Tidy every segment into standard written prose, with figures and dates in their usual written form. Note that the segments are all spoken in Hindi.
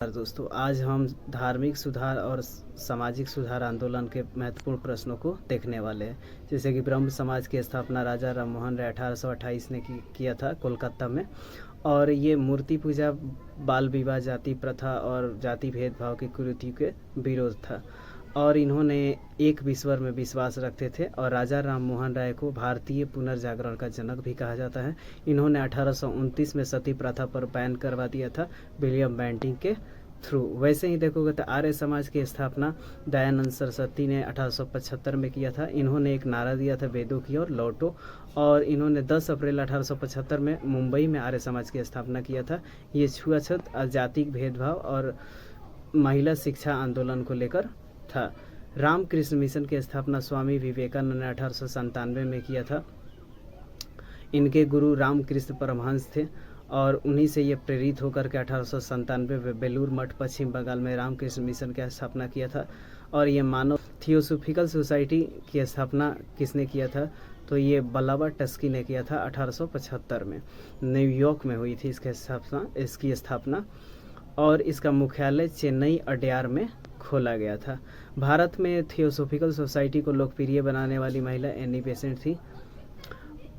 दोस्तों, आज हम धार्मिक सुधार और सामाजिक सुधार आंदोलन के महत्वपूर्ण प्रश्नों को देखने वाले हैं। जैसे कि ब्रह्म समाज की स्थापना राजा राममोहन राय 1828 ने किया था कोलकाता में। और ये मूर्ति पूजा, बाल विवाह, जाति प्रथा और जाति भेदभाव की कुरीति के विरोध था। और इन्होंने एक ईश्वर में विश्वास रखते थे और राजा राममोहन राय को भारतीय पुनर्जागरण का जनक भी कहा जाता है। इन्होंने 1829 में सती प्रथा पर बैन करवा दिया था विलियम बेंटिंग के थ्रू। वैसे ही देखोगे तो आर्य समाज की स्थापना दयानंद सरस्वती ने 1875 में किया था। इन्होंने एक नारा दिया था, वेदों की ओर लौटो। और इन्होंने 10 अप्रैल 1875 में मुंबई में आर्य समाज की स्थापना किया था। ये छुआछूत, जातिक भेदभाव और महिला शिक्षा आंदोलन को लेकर था। रामकृष्ण मिशन की स्थापना स्वामी विवेकानंद ने 1897 में किया था। इनके गुरु रामकृष्ण परमहंस थे और उन्हीं से ये प्रेरित होकर के 1897 में बेलूर मठ पश्चिम बंगाल में रामकृष्ण मिशन की स्थापना किया था। और ये मानव थियोसॉफिकल सोसाइटी की स्थापना किसने किया था? तो ये बलावा टस्की ने किया था 1875 में। न्यूयॉर्क में हुई थी इसकी स्थापना और इसका मुख्यालय चेन्नई अड्यार में खोला गया था। भारत में थियोसॉफिकल सोसाइटी को लोकप्रिय बनाने वाली महिला एनी बेसेंट थी।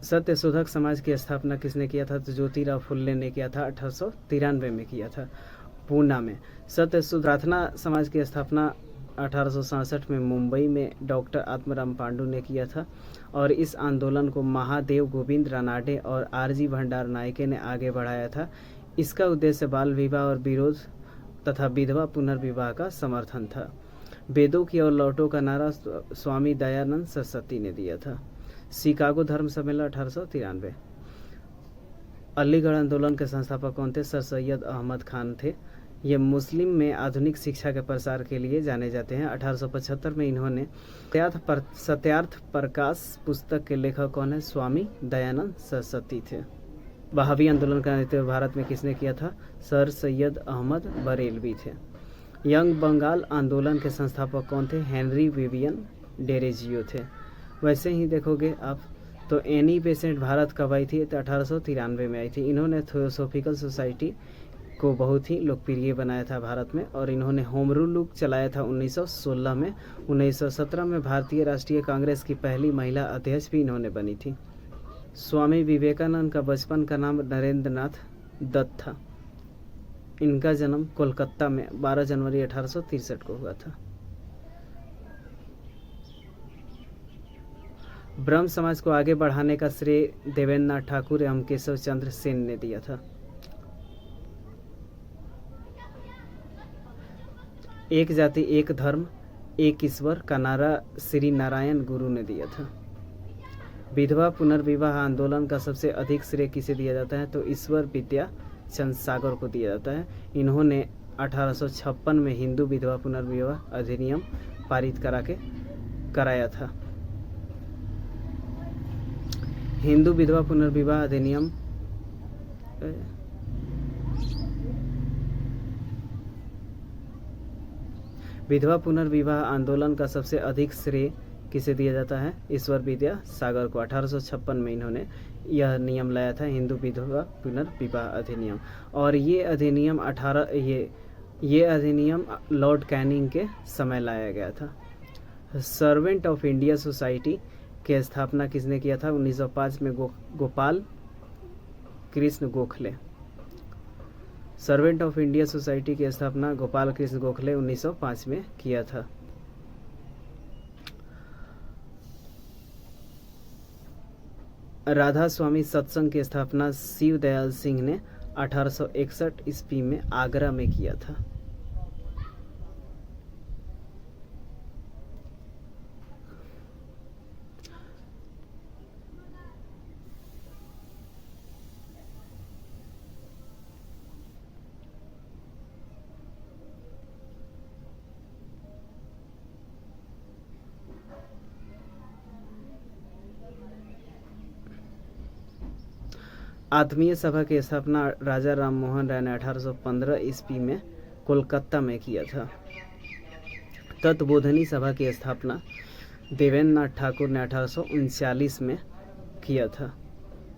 सत्यशोधक समाज की स्थापना किसने किया था? तो ज्योतिराव फुल्ले ने किया था, 1893 में किया था पूना में। सत्यशोध प्रार्थना समाज की स्थापना 1867 में मुंबई में डॉक्टर आत्माराम पांडु ने किया था। और इस आंदोलन को महादेव गोविंद रानाडे और आरजी भंडार नायके ने आगे बढ़ाया था। इसका उद्देश्य बाल विवाह और विरोध तथा विधवा पुनर्विवाह का समर्थन था। वेदों की ओर लौटो का नारा स्वामी दयानंद सरस्वती ने दिया था। शिकागो धर्म सम्मेलन 1893। अलीगढ़ आंदोलन के संस्थापक कौन थे? सर सैयद अहमद खान थे। ये मुस्लिम में आधुनिक शिक्षा के प्रसार के लिए जाने जाते हैं। 1875 में इन्होंने सत्यार्थ प्रकाश पुस्तक के लेखक कौन है? स्वामी दयानंद सरस्वती थे। वहाबी आंदोलन का नेतृत्व भारत में किसने किया था? सर सैयद अहमद बरेलवी थे। यंग बंगाल आंदोलन के संस्थापक कौन थे? हेनरी विवियन डेरेजियो थे। वैसे ही देखोगे आप तो एनी बेसेंट भारत कब आई थी? तो 1893 में आई थी। इन्होंने थियोसॉफिकल सोसाइटी को बहुत ही लोकप्रिय बनाया था भारत में। और इन्होंने होम रूल लुक चलाया था 1916 में। 1917 में भारतीय राष्ट्रीय कांग्रेस की पहली महिला अध्यक्ष भी इन्होंने बनी थी। स्वामी विवेकानंद का बचपन का नाम नरेंद्र नाथ दत्त था। इनका जन्म कोलकाता में 12 जनवरी 1863 को हुआ था। ब्रह्म समाज को आगे बढ़ाने का श्रेय देवेंद्र नाथ ठाकुर एवं केशव चंद्र सेन ने दिया था। एक जाति एक धर्म एक ईश्वर का नारा श्री नारायण गुरु ने दिया था। विधवा पुनर्विवाह आंदोलन का सबसे अधिक श्रेय किसे दिया जाता है? तो ईश्वर विद्या चंद सागर को दिया जाता है। इन्होंने 1856 में हिंदू विधवा पुनर्विवाह अधिनियम पारित कराया था। हिंदू विधवा पुनर्विवाह अधिनियम विधवा पुनर्विवाह आंदोलन का सबसे अधिक श्रेय किसे दिया जाता है? ईश्वर विद्या सागर को। 1856 में इन्होंने यह नियम लाया था, हिंदू विधवा पुनर्विवाह अधिनियम। और ये अधिनियम लॉर्ड कैनिंग के समय लाया गया था। सर्वेंट ऑफ इंडिया सोसाइटी की स्थापना किसने किया था? 1905 में Gopal Krishna Gokhale. Servant of India society की स्थापना गोपाल कृष्ण गोखले 1905 में किया था। राधा स्वामी सत्संग की स्थापना शिव दयाल सिंह ने 1861 ईस्वी में आगरा में किया था। आत्मीय सभा की स्थापना राजा राममोहन राय ने 1815 ईस्वी में कोलकाता में किया था। तत्बोधनी सभा की स्थापना देवेंद्र नाथ ठाकुर ने 1839 में किया था।